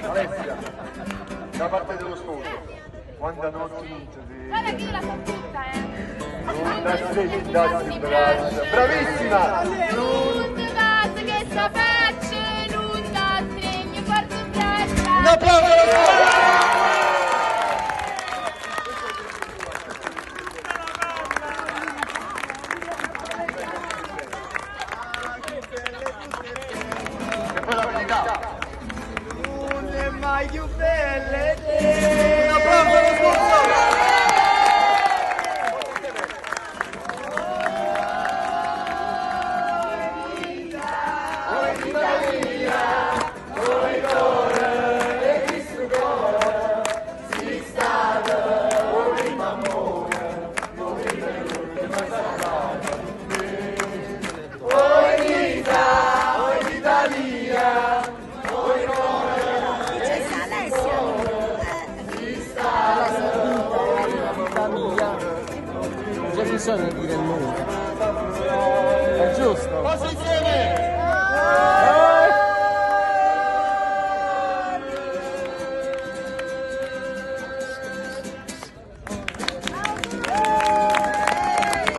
Alessia, da parte dello sposo, quando notte Guarda che io la so tutta, non da stretti, dazzi braccia. Bravissima! Non ti basta che sta faccia, non da stregno, porto in braccia. Un applauso! E poi la verità. Non è mai più belle Un applauso allo sponsor! Già bisogna dire il nome. È giusto? Posizione!